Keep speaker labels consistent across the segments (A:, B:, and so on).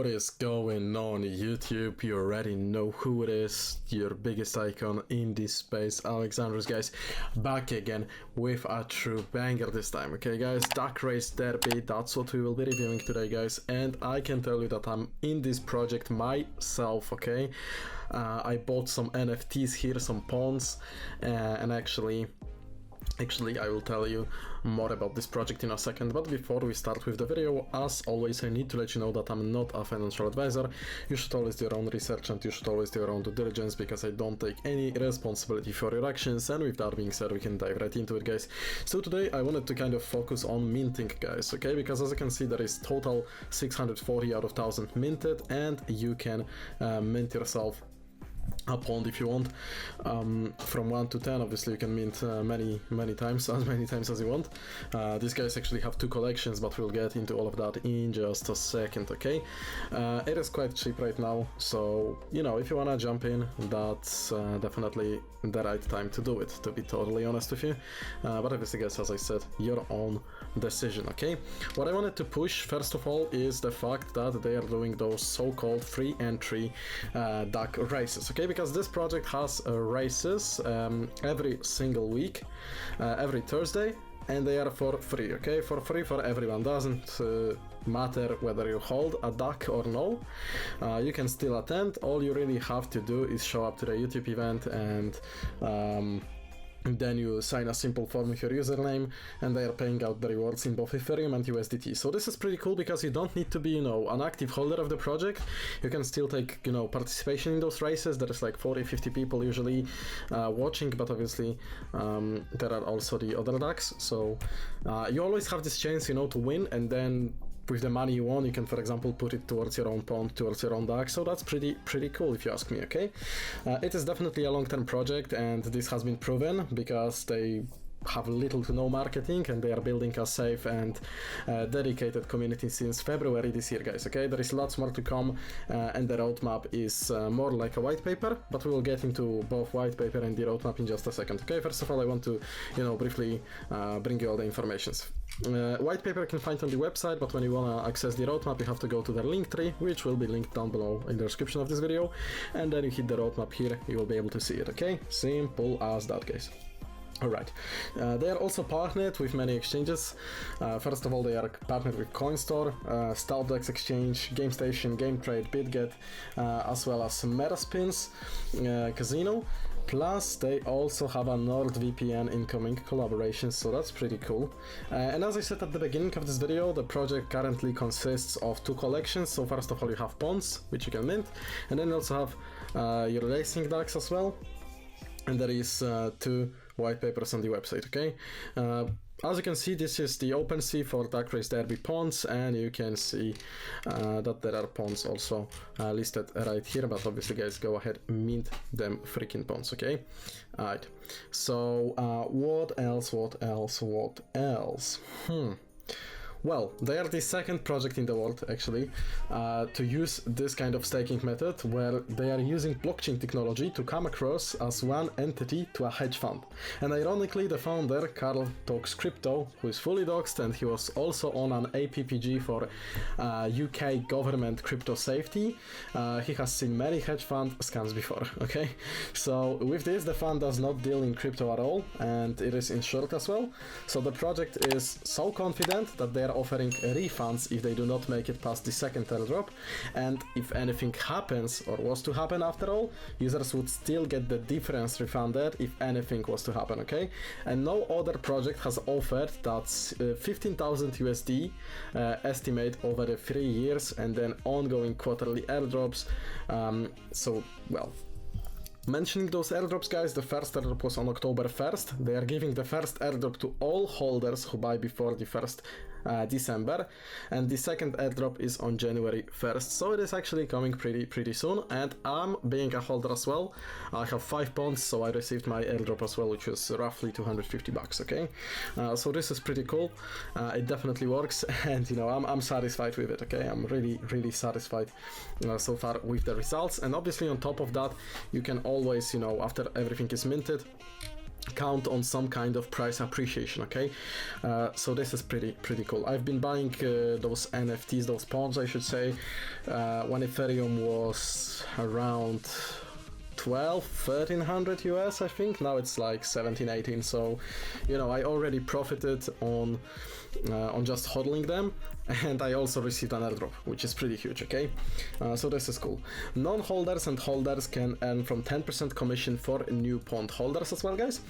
A: What is going on YouTube? You already know who it is, your biggest icon in this space, Alexandrus, guys, back again with a true banger this time. Okay guys, DuckRaceDerby, that's what we will be reviewing today, guys, and I can tell you that I'm in this project myself. Okay, I bought some NFTs here, some pawns, and actually I will tell you more about this project in a second, but before we start with the video, as always, I need to let you know that I'm not a financial advisor. You should always do your own research and you should always do your own due diligence, because I don't take any responsibility for your actions. And with that being said, we can dive right into it, guys. So today I wanted to kind of focus on minting, guys, okay, because as you can see, there is total 640 out of 1000 minted, and you can mint yourself a pawn if you want, from 1 to 10. Obviously you can mint many times as you want. These guys actually have 2 collections, but we'll get into all of that in just a second. Okay, it is quite cheap right now, so you know, if you want to jump in, that's definitely the right time to do it, to be totally honest with you, but obviously guys, as I said, your own decision. Okay, what I wanted to push first of all is the fact that they are doing those so-called free entry duck races. Okay, because this project has races every single week, every Thursday, and they are for free. Okay, for free for everyone. Doesn't matter whether you hold a duck or no, you can still attend. All you really have to do is show up to the YouTube event, and then you sign a simple form with your username, and they are paying out the rewards in both Ethereum and USDT. So this is pretty cool, because you don't need to be, you know, an active holder of the project. You can still take, you know, participation in those races. There is like 40-50 people usually watching, but obviously there are also the other ducks. So you always have this chance, you know, to win, and then with the money you won, you can, for example, put it towards your own pawn, towards your own duck. So that's pretty cool if you ask me. Okay, it is definitely a long-term project, and this has been proven because they have little to no marketing, and they are building a safe and dedicated community since February this year, guys. Okay, there is lots more to come, and the roadmap is more like a white paper, but we will get into both white paper and the roadmap in just a second. Okay, first of all, I want to, you know, briefly bring you all the informations. White paper you can find on the website, but when you want to access the roadmap, you have to go to the link tree, which will be linked down below in the description of this video, and then you hit the roadmap here, you will be able to see it. Okay, simple as that, guys. Alright, they are also partnered with many exchanges. First of all, they are partnered with CoinStore, StarDex Exchange, GameStation, GameTrade, BitGet, as well as Metaspins, Casino. Plus, they also have a NordVPN incoming collaboration, so that's pretty cool. And as I said at the beginning of this video, the project currently consists of 2 collections. So first of all, you have pawns, which you can mint, and then you also have your racing ducks as well. And there is 2 white papers on the website. Okay, as you can see, this is the OpenSea for DuckRaceDerby pawns, and you can see that there are pawns also listed right here, but obviously guys, go ahead, mint them freaking pawns. Okay, alright, so what else? Well, they are the second project in the world, actually, to use this kind of staking method, where they are using blockchain technology to come across as one entity to a hedge fund. And ironically, the founder, Carl Talks Crypto, who is fully doxed, and he was also on an APPG for UK government crypto safety. He has seen many hedge fund scams before. Okay, so with this, the fund does not deal in crypto at all, and it is insured as well. So the project is so confident that they are offering refunds if they do not make it past the second airdrop, and if anything happens or was to happen after all, users would still get the difference refunded if anything was to happen. Okay, and no other project has offered that's 15,000 USD estimate over the 3 years, and then ongoing quarterly airdrops. So well, mentioning those airdrops, guys, the first airdrop was on October 1st. They are giving the first airdrop to all holders who buy before the 1st December, and the second airdrop is on January 1st, so it is actually coming pretty soon. And I'm being a holder as well. I have 5 pawns, so I received my airdrop as well, which was roughly 250 bucks. Okay, so this is pretty cool. It definitely works, and you know, I'm satisfied with it. Okay, I'm really satisfied so far with the results. And obviously on top of that, you can always, you know, after everything is minted, count on some kind of price appreciation. Okay, so this is pretty cool. I've been buying those NFTs, those pawns I should say, when Ethereum was around 1300 US, I think. Now it's like 17-18, so you know, I already profited on just hodling them, and I also received an airdrop, which is pretty huge. Okay, so this is cool. Non-holders and holders can earn from 10% commission for new pond holders as well, guys,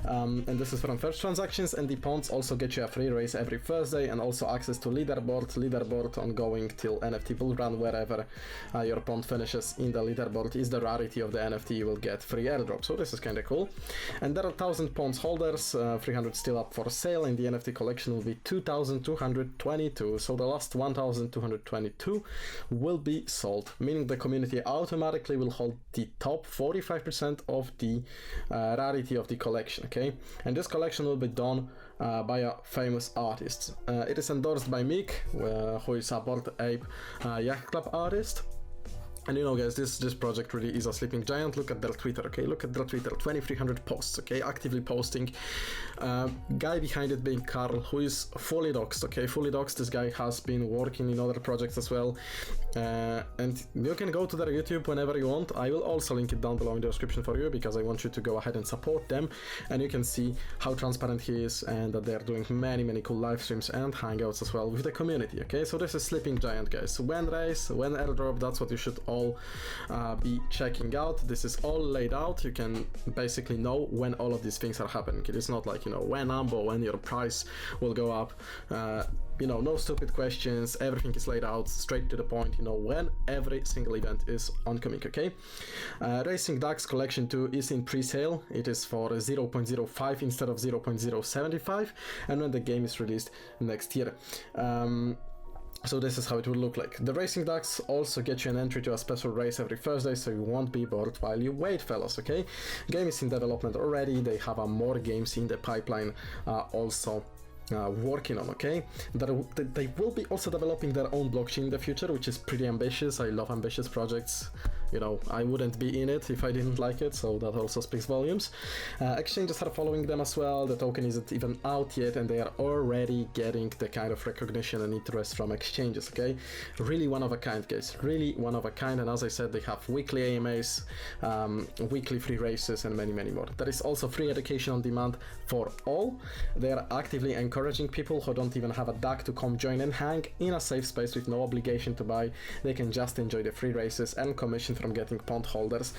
A: and this is from first transactions. And the ponds also get you a free race every Thursday, and also access to leaderboard ongoing till NFT bull run. Wherever your pond finishes in the leaderboard is the rarity of the NFT, you will get free airdrop. So this is kind of cool. And there are 1000 ponds holders, 300 still up for sale, and the NFT collection will be 2222. So the last 1222 will be sold, meaning the community automatically will hold the top 45% of the rarity of the collection. Okay, and this collection will be done by a famous artist. It is endorsed by Mick, who is a Bored Ape Yacht Club artist. And you know, guys, this project really is a sleeping giant. Look at their Twitter, okay? Look at their Twitter, 2300 posts, okay? Actively posting. Guy behind it being Carl, who is fully doxed, okay? Fully doxed. This guy has been working in other projects as well. And you can go to their YouTube whenever you want. I will also link it down below in the description for you, because I want you to go ahead and support them. And you can see how transparent he is, and that they're doing many cool live streams and hangouts as well with the community, okay? So this is sleeping giant, guys. When race, when airdrop, that's what you should all be checking out. This is all laid out. You can basically know when all of these things are happening. It is not like, you know, when Ambo, when your price will go up. You know, no stupid questions. Everything is laid out straight to the point. You know when every single event is oncoming. Okay, Racing Ducks Collection 2 is in pre-sale. It is for 0.05 instead of 0.075, and when the game is released next year. So this is how it will look like. The Racing Ducks also get you an entry to a special race every Thursday, so you won't be bored while you wait, fellas, okay? Game is in development already. They have more games in the pipeline also working on, okay? They will be also developing their own blockchain in the future, which is pretty ambitious. I love ambitious projects. You know, I wouldn't be in it if I didn't like it, so that also speaks volumes. Exchanges are following them as well. The token isn't even out yet, and they are already getting the kind of recognition and interest from exchanges, okay? Really one of a kind, guys. Really one of a kind, and as I said, they have weekly AMAs, weekly free races, and many more. There is also free education on demand for all. They are actively encouraging people who don't even have a duck to come join and hang in a safe space with no obligation to buy. They can just enjoy the free races and commission from getting pond holders,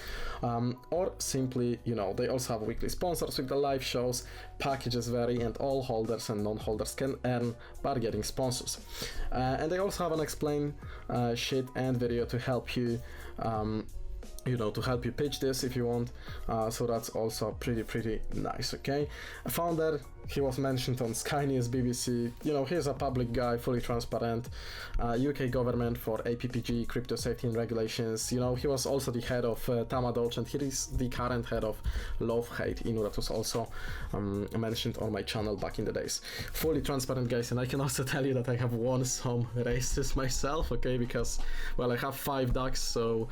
A: or simply, you know, they also have weekly sponsors with the live shows. Packages vary, and all holders and non-holders can earn by getting sponsors. And they also have an explain sheet and video to help you you know, to help you pitch this if you want, so that's also pretty nice, okay? A founder, he was mentioned on Sky News, BBC, you know, he's a public guy, fully transparent, UK government for APPG, crypto safety and regulations, you know, he was also the head of Tamadoge, and he is the current head of Love Hate Inu, that was also mentioned on my channel back in the days. Fully transparent, guys, and I can also tell you that I have won some races myself, okay, because, well, I have 5 ducks, so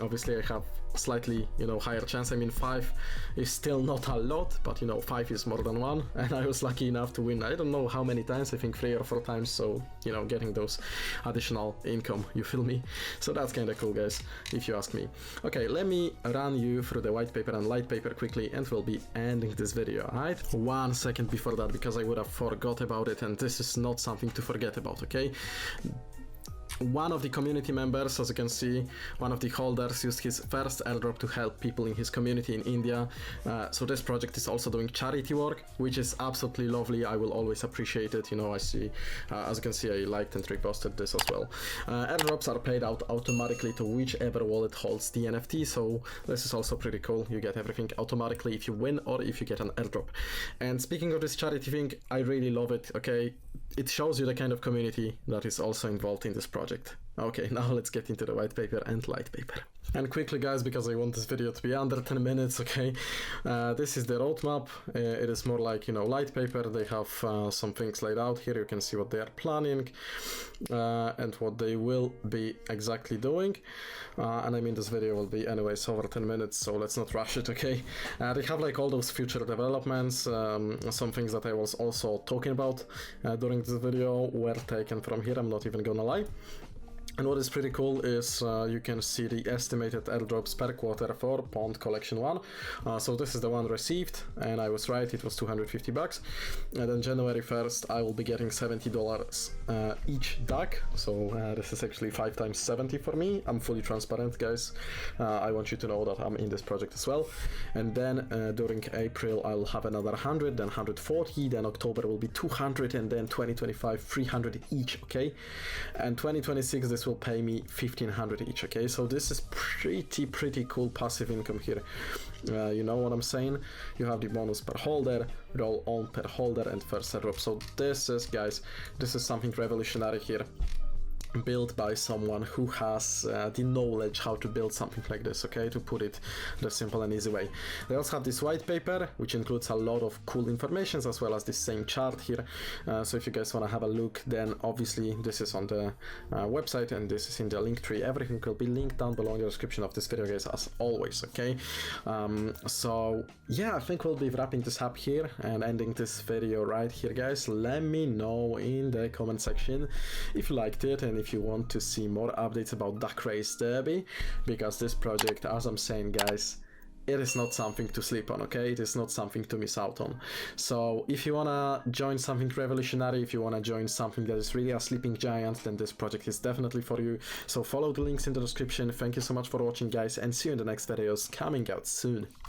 A: obviously I have slightly, you know, higher chance. I mean, 5 is still not a lot, but you know, 5 is more than 1, and I was lucky enough to win, I don't know how many times, I think 3 or 4 times, so, you know, getting those additional income, you feel me? So that's kind of cool, guys, if you ask me. Okay, let me run you through the white paper and light paper quickly, and we'll be ending this video, alright? 1 second before that, because I would have forgot about it, and this is not something to forget about, okay? One of the community members, as you can see, one of the holders used his first airdrop to help people in his community in India. So this project is also doing charity work, which is absolutely lovely. I will always appreciate it. You know, I see, as you can see, I liked and reposted this as well. Airdrops are paid out automatically to whichever wallet holds the NFT. So this is also pretty cool. You get everything automatically if you win or if you get an airdrop. And speaking of this charity thing, I really love it. Okay, it shows you the kind of community that is also involved in this project. Okay, now let's get into the white paper and light paper. And quickly, guys, because I want this video to be under 10 minutes, okay, this is the roadmap. It is more like, you know, light paper. They have some things laid out here. You can see what they are planning and what they will be exactly doing. And I mean, this video will be anyways over 10 minutes, so let's not rush it, okay? They have like all those future developments. Some things that I was also talking about during this video were taken from here, I'm not even gonna lie. And what is pretty cool is you can see the estimated airdrops per quarter for Pond Collection 1. So this is the one received, and I was right, it was 250 bucks. And then January 1st, I will be getting $70 each duck. So this is actually 5 times 70 for me. I'm fully transparent, guys. I want you to know that I'm in this project as well. And then during April, I'll have another 100, then 140, then October will be 200, and then 2025, 300 each, okay? And 2026, this will pay me 1500 each, okay? So this is pretty cool passive income here. You know what I'm saying? You have the bonus per holder, roll on per holder, and first airdrop. So this is, guys, this is something revolutionary here, built by someone who has the knowledge how to build something like this, okay, to put it the simple and easy way. They also have this white paper, which includes a lot of cool information, as well as the same chart here. So if you guys want to have a look, then obviously this is on the website, and this is in the link tree. Everything will be linked down below in the description of this video, guys, as always, okay? So yeah, I think we'll be wrapping this up here and ending this video right here, guys. Let me know in the comment section if you liked it and if you want to see more updates about DuckRaceDerby, because this project, as I'm saying, guys, it is not something to sleep on, okay? It is not something to miss out on. So if you wanna join something revolutionary, if you wanna join something that is really a sleeping giant, then this project is definitely for you. So follow the links in the description. Thank you so much for watching, guys, and see you in the next videos coming out soon.